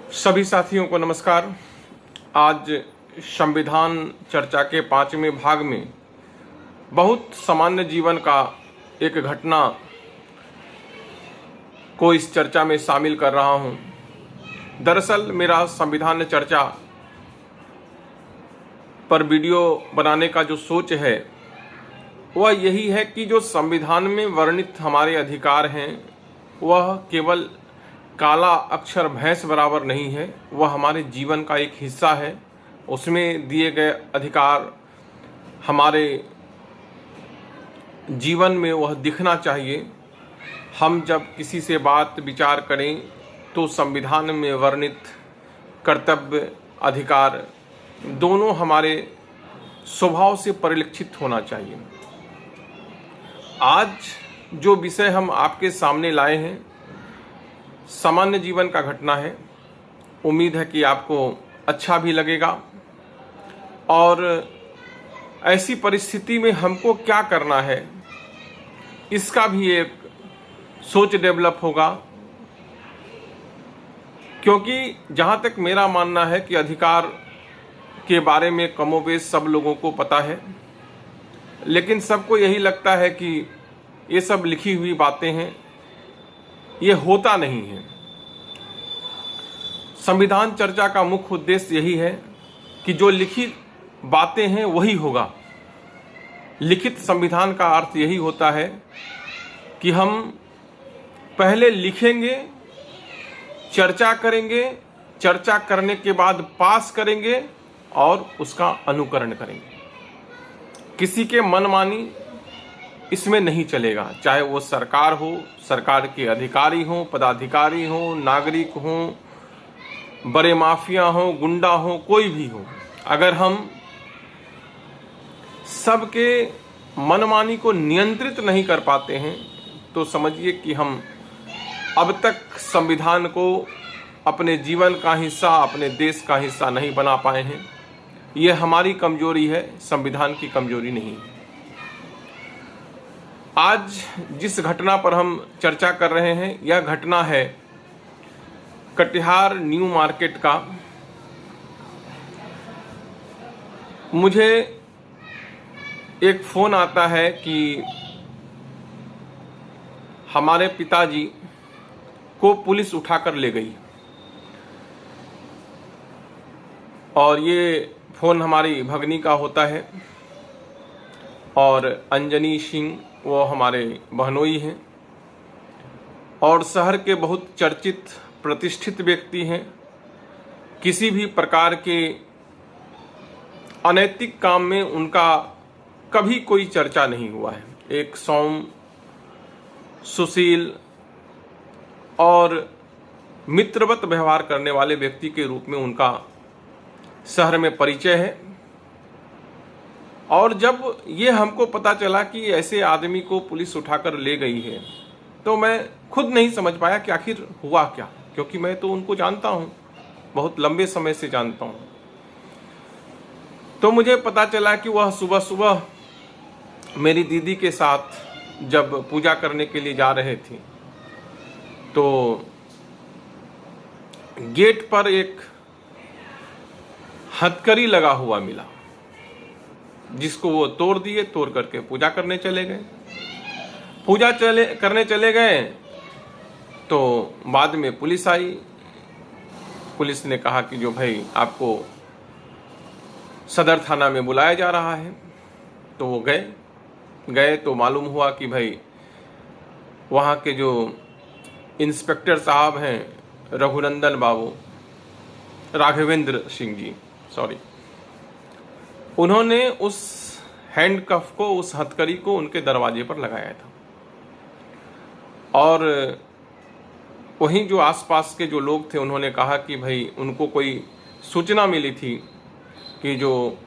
सभी साथियों को नमस्कार। आज संविधान चर्चा के 5वें भाग में बहुत सामान्य जीवन का एक घटना को इस चर्चा में शामिल कर रहा हूं। दरअसल मेरा संविधान चर्चा पर वीडियो बनाने का जो सोच है वह यही है कि जो संविधान में वर्णित हमारे अधिकार हैं वह केवल काला अक्षर भैंस बराबर नहीं है, वह हमारे जीवन का एक हिस्सा है। उसमें दिए गए अधिकार हमारे जीवन में वह दिखना चाहिए। हम जब किसी से बात विचार करें तो संविधान में वर्णित कर्तव्य अधिकार दोनों हमारे स्वभाव से परिलक्षित होना चाहिए। आज जो विषय हम आपके सामने लाए हैं सामान्य जीवन का घटना है। उम्मीद है कि आपको अच्छा भी लगेगा और ऐसी परिस्थिति में हमको क्या करना है इसका भी एक सोच डेवलप होगा, क्योंकि जहाँ तक मेरा मानना है कि अधिकार के बारे में कमोबेश सब लोगों को पता है, लेकिन सबको यही लगता है कि ये सब लिखी हुई बातें हैं, ये होता नहीं है। संविधान चर्चा का मुख्य उद्देश्य यही है कि जो लिखित बातें हैं वही होगा। लिखित संविधान का अर्थ यही होता है कि हम पहले लिखेंगे, चर्चा करेंगे, चर्चा करने के बाद पास करेंगे और उसका अनुकरण करेंगे। किसी के मनमानी इसमें नहीं चलेगा, चाहे वो सरकार हो, सरकार के अधिकारी हो, पदाधिकारी हो, नागरिक हो, बड़े माफिया हो, गुंडा हो, कोई भी हो। अगर हम सबके मनमानी को नियंत्रित नहीं कर पाते हैं तो समझिए कि हम अब तक संविधान को अपने जीवन का हिस्सा, अपने देश का हिस्सा नहीं बना पाए हैं। ये हमारी कमजोरी है, संविधान की कमजोरी नहीं है। आज जिस घटना पर हम चर्चा कर रहे हैं यह घटना है कटिहार न्यू मार्केट का। मुझे एक फोन आता है कि हमारे पिताजी को पुलिस उठाकर ले गई, और ये फोन हमारी भगनी का होता है और अंजनी सिंह वो हमारे बहनोई हैं और शहर के बहुत चर्चित प्रतिष्ठित व्यक्ति हैं। किसी भी प्रकार के अनैतिक काम में उनका कभी कोई चर्चा नहीं हुआ है। एक सौम्य, सुशील और मित्रवत व्यवहार करने वाले व्यक्ति के रूप में उनका शहर में परिचय है। और जब ये हमको पता चला कि ऐसे आदमी को पुलिस उठाकर ले गई है तो मैं खुद नहीं समझ पाया कि आखिर हुआ क्या, क्योंकि मैं तो उनको जानता हूँ, बहुत लंबे समय से जानता हूँ। तो मुझे पता चला कि वह सुबह सुबह मेरी दीदी के साथ जब पूजा करने के लिए जा रहे थे तो गेट पर एक हथकड़ी लगा हुआ मिला, जिसको वो तोड़ दिए। तोड़ करके पूजा करने चले गए। करने चले गए तो बाद में पुलिस आई। पुलिस ने कहा कि जो भाई आपको सदर थाना में बुलाया जा रहा है। तो वो गए तो मालूम हुआ कि भाई वहाँ के जो इंस्पेक्टर साहब हैं रघुनंदन बाबू, राघवेंद्र सिंह जी, सॉरी, उन्होंने उस हैंडकफ को, उस हथकड़ी को उनके दरवाजे पर लगाया था। और वहीं जो आसपास के जो लोग थे उन्होंने कहा कि भाई उनको कोई सूचना मिली थी कि जो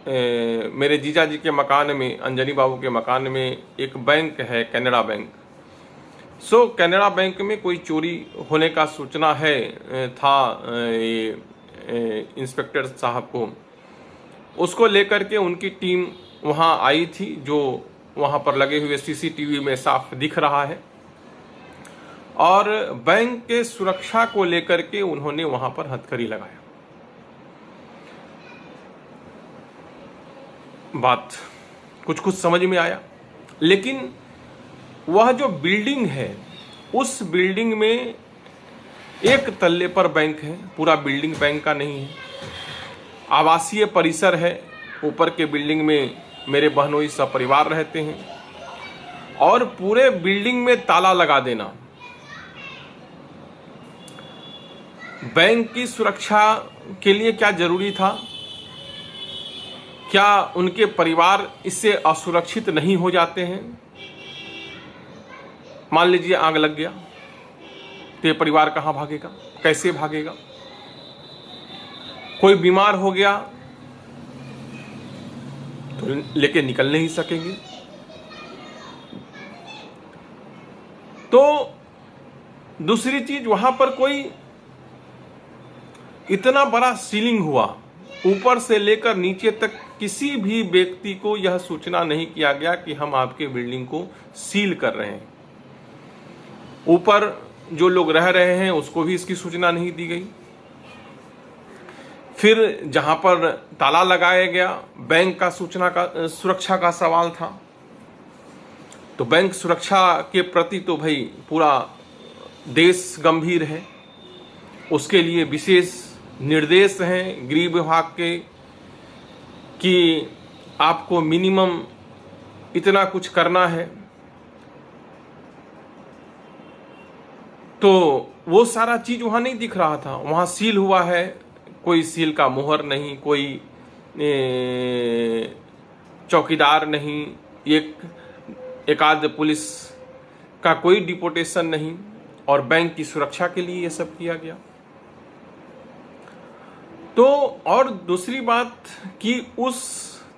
मेरे जीजा जी के मकान में, अंजनी बाबू के मकान में एक बैंक है, कैनरा बैंक। सो कैनरा बैंक में कोई चोरी होने का सूचना था इंस्पेक्टर साहब को। उसको लेकर के उनकी टीम वहाँ आई थी, जो वहाँ पर लगे हुए सीसीटीवी में साफ दिख रहा है। और बैंक के सुरक्षा को लेकर के उन्होंने वहां पर हथकड़ी लगाया। बात कुछ कुछ समझ में आया, लेकिन वह जो बिल्डिंग है, उस बिल्डिंग में एक तल्ले पर बैंक है, पूरा बिल्डिंग बैंक का नहीं है, आवासीय परिसर है। ऊपर के बिल्डिंग में मेरे बहनोई सपरिवार रहते हैं, और पूरे बिल्डिंग में ताला लगा देना बैंक की सुरक्षा के लिए क्या जरूरी था? क्या उनके परिवार इससे असुरक्षित नहीं हो जाते हैं? मान लीजिए आग लग गया तो ये परिवार कहां भागेगा, कैसे भागेगा? कोई बीमार हो गया तो लेके निकल नहीं सकेंगे। तो दूसरी चीज, वहां पर कोई इतना बड़ा सीलिंग हुआ, ऊपर से लेकर नीचे तक किसी भी व्यक्ति को यह सूचना नहीं किया गया कि हम आपके बिल्डिंग को सील कर रहे हैं। ऊपर जो लोग रह रहे हैं उसको भी इसकी सूचना नहीं दी गई। फिर जहां पर ताला लगाया गया, बैंक का सुरक्षा का सवाल था, तो बैंक सुरक्षा के प्रति तो भाई पूरा देश गंभीर है। उसके लिए विशेष निर्देश हैं गृह विभाग के कि आपको मिनिमम इतना कुछ करना है। तो वो सारा चीज वहां नहीं दिख रहा था। वहां सील हुआ है, कोई सील का मुहर नहीं, कोई चौकीदार नहीं, एक आध पुलिस का कोई डिपोटेशन नहीं, और बैंक की सुरक्षा के लिए ये सब किया गया। तो और दूसरी बात कि उस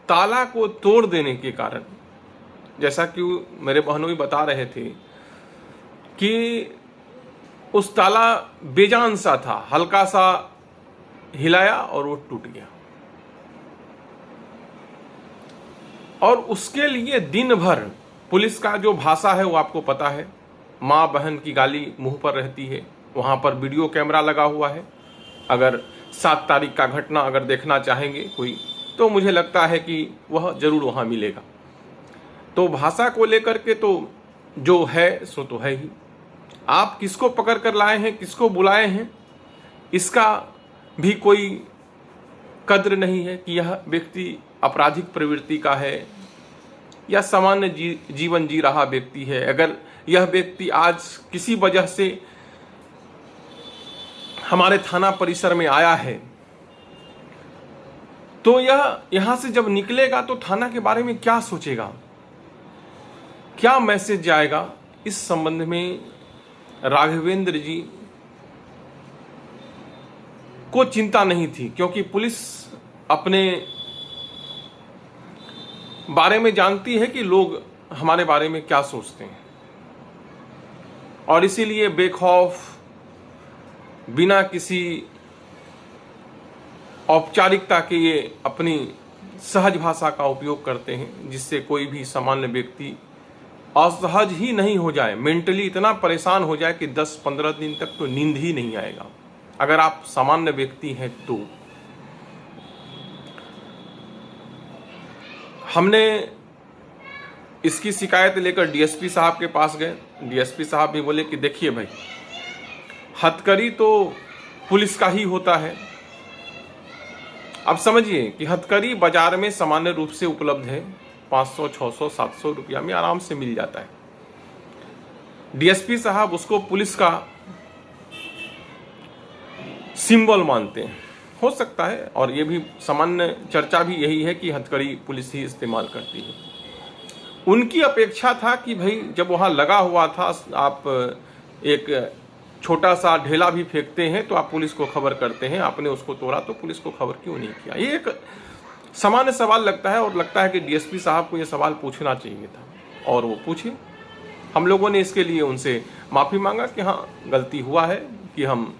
ताला को तोड़ देने के कारण, जैसा कि मेरे बहनों भी बता रहे थे कि उस ताला बेजान सा था, हल्का सा हिलाया और वो टूट गया। और उसके लिए दिन भर पुलिस का जो भाषा है वो आपको पता है, माँ बहन की गाली मुंह पर रहती है। वहां पर वीडियो कैमरा लगा हुआ है। अगर 7 तारीख का घटना अगर देखना चाहेंगे कोई, तो मुझे लगता है कि वह जरूर वहां मिलेगा। तो भाषा को लेकर के तो जो है सो तो है ही। आप किसको पकड़ कर लाए हैं, किसको बुलाए हैं, इसका भी कोई कद्र नहीं है कि यह व्यक्ति आपराधिक प्रवृत्ति का है या सामान्य जीवन जी रहा व्यक्ति है। अगर यह व्यक्ति आज किसी वजह से हमारे थाना परिसर में आया है, तो यह यहां से जब निकलेगा तो थाना के बारे में क्या सोचेगा, क्या मैसेज जाएगा? इस संबंध में राघवेंद्र जी को चिंता नहीं थी, क्योंकि पुलिस अपने बारे में जानती है कि लोग हमारे बारे में क्या सोचते हैं, और इसीलिए बेखौफ बिना किसी औपचारिकता के ये अपनी सहज भाषा का उपयोग करते हैं, जिससे कोई भी सामान्य व्यक्ति असहज ही नहीं हो जाए, मेंटली इतना परेशान हो जाए कि 10-15 दिन तक तो नींद ही नहीं आएगा, अगर आप सामान्य व्यक्ति हैं तो। हमने इसकी शिकायत लेकर डीएसपी साहब के पास गए। डीएसपी साहब भी बोले कि देखिए भाई, हथकड़ी तो पुलिस का ही होता है। अब समझिए कि हथकड़ी बाजार में सामान्य रूप से उपलब्ध है, 500, 600, 700 रुपया में आराम से मिल जाता है। डीएसपी साहब उसको पुलिस का सिंबल मानते हैं, हो सकता है, और ये भी सामान्य चर्चा भी यही है कि हथकड़ी पुलिस ही इस्तेमाल करती है। उनकी अपेक्षा था कि भाई जब वहां लगा हुआ था, आप एक छोटा सा ढेला भी फेंकते हैं तो आप पुलिस को खबर करते हैं, आपने उसको तोड़ा तो पुलिस को खबर क्यों नहीं किया? ये एक सामान्य सवाल लगता है, और लगता है कि डीएसपी साहब को ये सवाल पूछना चाहिए था, और वो पूछे। हम लोगों ने इसके लिए उनसे माफ़ी मांगा कि हाँ, गलती हुआ है कि हम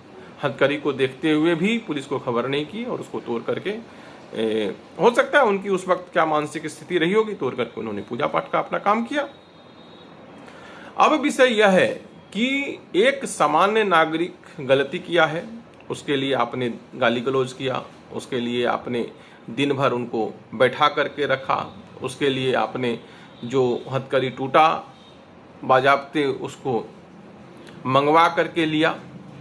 हथकड़ी को देखते हुए भी पुलिस को खबर नहीं की और उसको तोड़ करके, हो सकता है उनकी उस वक्त क्या मानसिक स्थिति रही होगी, तोड़ करके उन्होंने पूजा पाठ का अपना काम किया। अब विषय यह है कि एक सामान्य नागरिक गलती किया है, उसके लिए आपने गाली गलौज किया, उसके लिए आपने दिन भर उनको बैठा करके रखा, उसके लिए आपने जो हथकड़ी टूटा बाजाबते उसको मंगवा करके लिया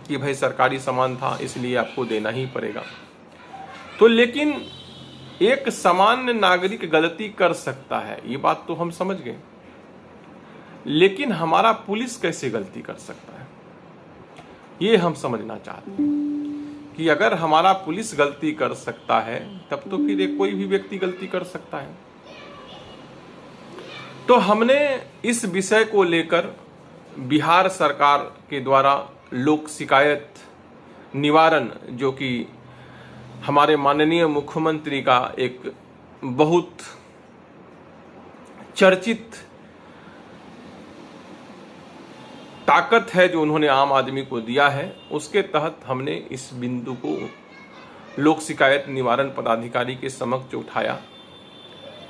कि भाई सरकारी सामान था इसलिए आपको देना ही पड़ेगा। तो लेकिन एक सामान्य नागरिक गलती कर सकता है, ये बात तो हम समझ गए, लेकिन हमारा पुलिस कैसे गलती कर सकता है ये हम समझना चाहते हैं कि अगर हमारा पुलिस गलती कर सकता है तब तो फिर कोई भी व्यक्ति गलती कर सकता है। तो हमने इस विषय को लेकर बिहार सरकार के द्वारा लोक शिकायत निवारण, जो कि हमारे माननीय मुख्यमंत्री का एक बहुत चर्चित ताकत है जो उन्होंने आम आदमी को दिया है, उसके तहत हमने इस बिंदु को लोक शिकायत निवारण पदाधिकारी के समक्ष उठाया।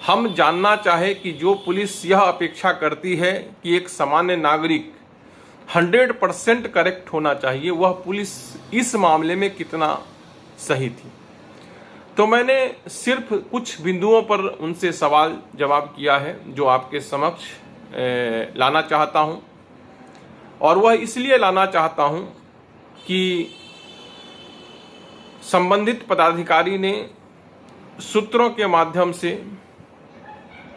हम जानना चाहे कि जो पुलिस यह अपेक्षा करती है कि एक सामान्य नागरिक 100% करेक्ट होना चाहिए, वह पुलिस इस मामले में कितना सही थी। तो मैंने सिर्फ कुछ बिंदुओं पर उनसे सवाल जवाब किया है जो आपके समक्ष लाना चाहता हूं, और वह इसलिए लाना चाहता हूं कि संबंधित पदाधिकारी ने सूत्रों के माध्यम से,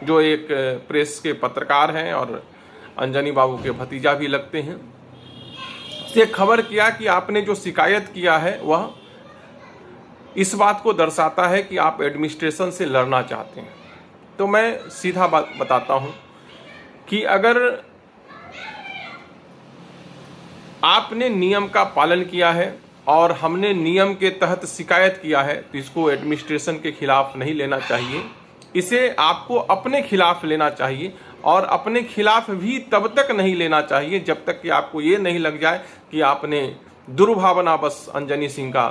जो एक प्रेस के पत्रकार हैं और अंजनी बाबू के भतीजा भी लगते हैं, से खबर किया कि आपने जो शिकायत किया है वह इस बात को दर्शाता है कि आप एडमिनिस्ट्रेशन से लड़ना चाहते हैं। तो मैं सीधा बात बताता हूं कि अगर आपने नियम का पालन किया है और हमने नियम के तहत शिकायत किया है तो इसको एडमिनिस्ट्रेशन के खिलाफ नहीं लेना चाहिए, इसे आपको अपने खिलाफ लेना चाहिए। और अपने खिलाफ भी तब तक नहीं लेना चाहिए जब तक कि आपको ये नहीं लग जाए कि आपने दुर्भावनावश अंजनी सिंह का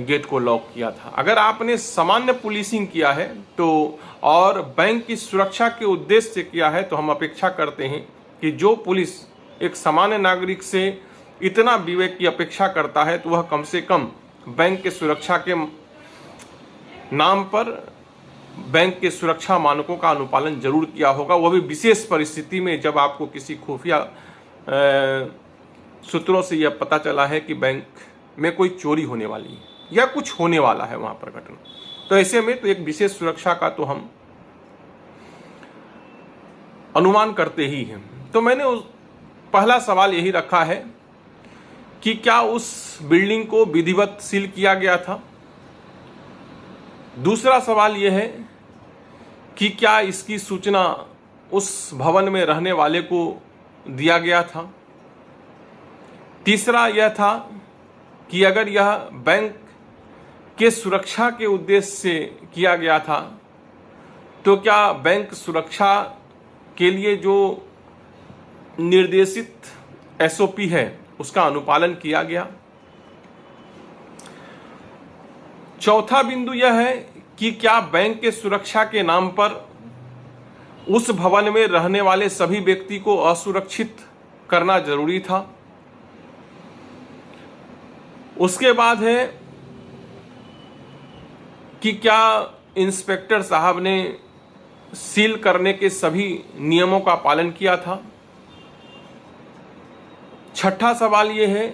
गेट को लॉक किया था। अगर आपने सामान्य पुलिसिंग किया है तो और बैंक की सुरक्षा के उद्देश्य से किया है तो हम अपेक्षा करते हैं कि जो पुलिस एक सामान्य नागरिक से इतना विवेक की अपेक्षा करता है तो वह कम से कम बैंक के सुरक्षा के नाम पर बैंक के सुरक्षा मानकों का अनुपालन जरूर किया होगा, वह भी विशेष परिस्थिति में जब आपको किसी खुफिया सूत्रों से यह पता चला है कि बैंक में कोई चोरी होने वाली है या कुछ होने वाला है वहां पर घटना। तो ऐसे में तो एक विशेष सुरक्षा का तो हम अनुमान करते ही हैं। तो मैंने पहला सवाल यही रखा है कि क्या उस बिल्डिंग को विधिवत सील किया गया था। दूसरा सवाल यह है कि क्या इसकी सूचना उस भवन में रहने वाले को दिया गया था। तीसरा यह था कि अगर यह बैंक के सुरक्षा के उद्देश्य से किया गया था तो क्या बैंक सुरक्षा के लिए जो निर्देशित एसओपी है उसका अनुपालन किया गया। चौथा बिंदु यह है कि क्या बैंक के सुरक्षा के नाम पर उस भवन में रहने वाले सभी व्यक्ति को असुरक्षित करना जरूरी था। उसके बाद है कि क्या इंस्पेक्टर साहब ने सील करने के सभी नियमों का पालन किया था। छठा सवाल यह है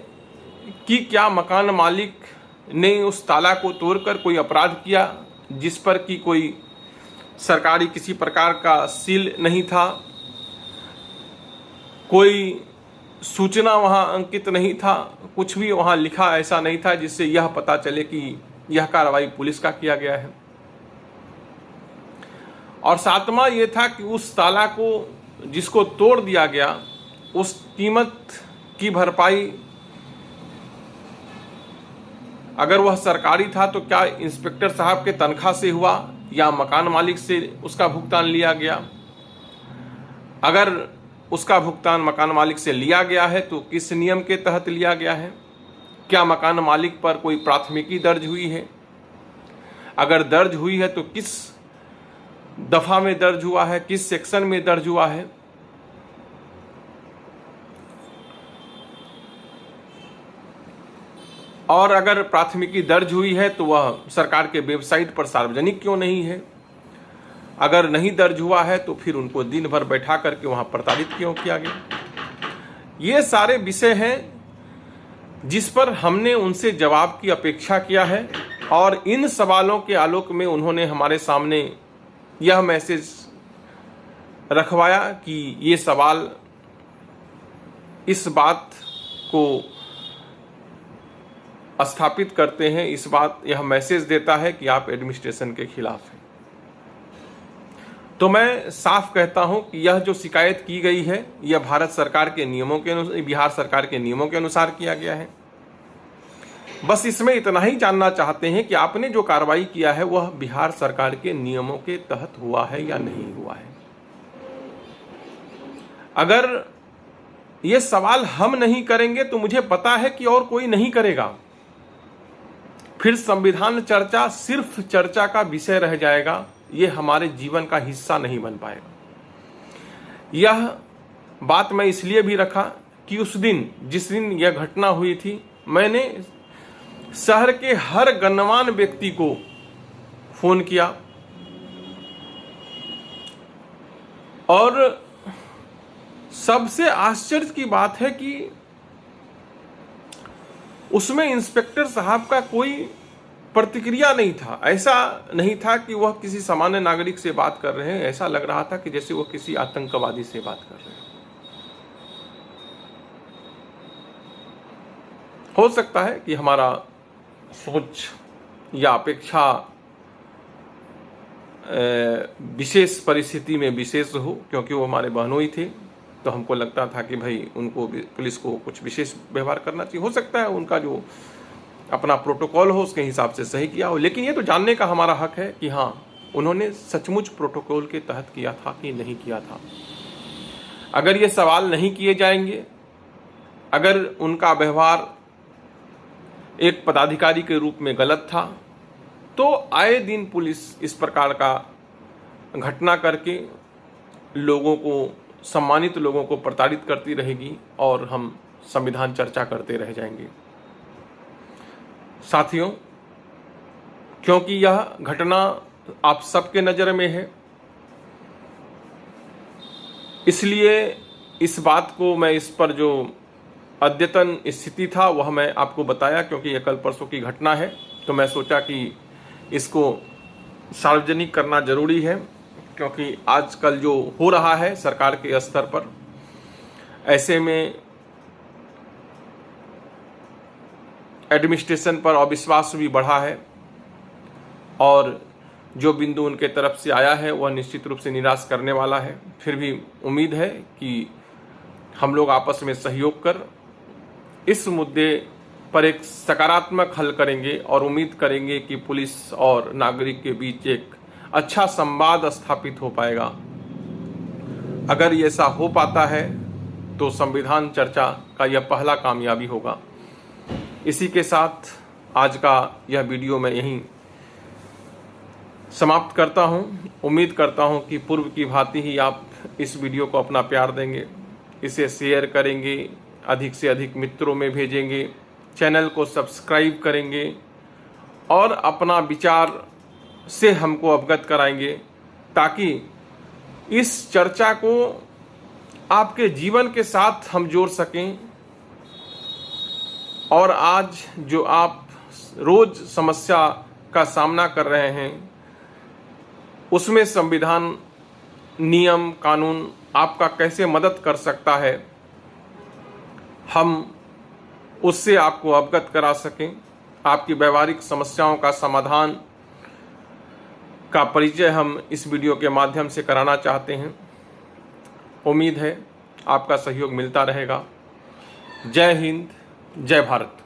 कि क्या मकान मालिक ने उस ताला को तोड़कर कोई अपराध किया जिस पर कि कोई सरकारी किसी प्रकार का सील नहीं था, कोई सूचना वहां अंकित नहीं था, कुछ भी वहां लिखा ऐसा नहीं था जिससे यह पता चले कि यह कार्रवाई पुलिस का किया गया है। और सातवां यह था कि उस ताला को जिसको तोड़ दिया गया उस कीमत की भरपाई अगर वह सरकारी था तो क्या इंस्पेक्टर साहब के तनख्वाह से हुआ या मकान मालिक से उसका भुगतान लिया गया। अगर उसका भुगतान मकान मालिक से लिया गया है तो किस नियम के तहत लिया गया है। क्या मकान मालिक पर कोई प्राथमिकी दर्ज हुई है, अगर दर्ज हुई है तो किस दफा में दर्ज हुआ है, किस सेक्शन में दर्ज हुआ है। और अगर प्राथमिकी दर्ज हुई है तो वह सरकार के वेबसाइट पर सार्वजनिक क्यों नहीं है? अगर नहीं दर्ज हुआ है तो फिर उनको दिन भर बैठा करके वहां प्रताड़ित क्यों किया गया? ये सारे विषय हैं जिस पर हमने उनसे जवाब की अपेक्षा किया है, और इन सवालों के आलोक में उन्होंने हमारे सामने यह मैसेज रखवाया कि ये सवाल इस बात को स्थापित करते हैं, यह मैसेज देता है कि आप एडमिनिस्ट्रेशन के खिलाफ हैं। तो मैं साफ कहता हूं कि यह जो शिकायत की गई है यह भारत सरकार के नियमों के अनुसार, बिहार सरकार के नियमों के अनुसार किया गया है। बस इसमें इतना ही जानना चाहते हैं कि आपने जो कार्रवाई किया है वह बिहार सरकार के नियमों के तहत हुआ है या नहीं हुआ है। अगर ये सवाल हम नहीं करेंगे तो मुझे पता है कि और कोई नहीं करेगा। फिर संविधान चर्चा सिर्फ चर्चा का विषय रह जाएगा, ये हमारे जीवन का हिस्सा नहीं बन पाएगा। यह बात मैं इसलिए भी रखा कि उस दिन, जिस दिन यह घटना हुई थी, मैंने शहर के हर गणमान्य व्यक्ति को फोन किया और सबसे आश्चर्य की बात है कि उसमें इंस्पेक्टर साहब का कोई प्रतिक्रिया नहीं था। ऐसा नहीं था कि वह किसी सामान्य नागरिक से बात कर रहे हैं, ऐसा लग रहा था कि जैसे वह किसी आतंकवादी से बात कर रहे हैं। हो सकता है कि हमारा सोच या अपेक्षा विशेष परिस्थिति में विशेष हो, क्योंकि वो हमारे बहनोई थे, तो हमको लगता था कि भाई उनको पुलिस को कुछ विशेष व्यवहार करना चाहिए। हो सकता है उनका जो अपना प्रोटोकॉल हो उसके हिसाब से सही किया हो, लेकिन ये तो जानने का हमारा हक है कि हाँ, उन्होंने सचमुच प्रोटोकॉल के तहत किया था कि नहीं किया था। अगर ये सवाल नहीं किए जाएंगे, अगर उनका व्यवहार एक पदाधिकारी के रूप में गलत था, तो आए दिन पुलिस इस प्रकार का घटना करके लोगों को, सम्मानित लोगों को प्रताड़ित करती रहेगी और हम संविधान चर्चा करते रह जाएंगे। साथियों, क्योंकि यह घटना आप सबके नज़र में है, इसलिए इस बात को मैं, इस पर जो अद्यतन स्थिति था वह मैं आपको बताया, क्योंकि यह कल परसों की घटना है। तो मैं सोचा कि इसको सार्वजनिक करना जरूरी है, क्योंकि आजकल जो हो रहा है सरकार के स्तर पर, ऐसे में एडमिनिस्ट्रेशन पर अविश्वास भी बढ़ा है और जो बिंदु उनके तरफ से आया है वह निश्चित रूप से निराश करने वाला है। फिर भी उम्मीद है कि हम लोग आपस में सहयोग कर इस मुद्दे पर एक सकारात्मक हल करेंगे और उम्मीद करेंगे कि पुलिस और नागरिक के बीच एक अच्छा संवाद स्थापित हो पाएगा। अगर ये ऐसा हो पाता है तो संविधान चर्चा का यह पहला कामयाबी होगा। इसी के साथ आज का यह वीडियो मैं यहीं समाप्त करता हूं। उम्मीद करता हूं कि पूर्व की भांति ही आप इस वीडियो को अपना प्यार देंगे, इसे शेयर करेंगे, अधिक से अधिक मित्रों में भेजेंगे, चैनल को सब्सक्राइब करेंगे और अपना विचार से हमको अवगत कराएंगे, ताकि इस चर्चा को आपके जीवन के साथ हम जोड़ सकें और आज जो आप रोज समस्या का सामना कर रहे हैं उसमें संविधान, नियम, कानून आपका कैसे मदद कर सकता है, हम उससे आपको अवगत करा सकें। आपकी व्यवहारिक समस्याओं का समाधान का परिचय हम इस वीडियो के माध्यम से कराना चाहते हैं। उम्मीद है आपका सहयोग मिलता रहेगा। जय हिंद, जय भारत।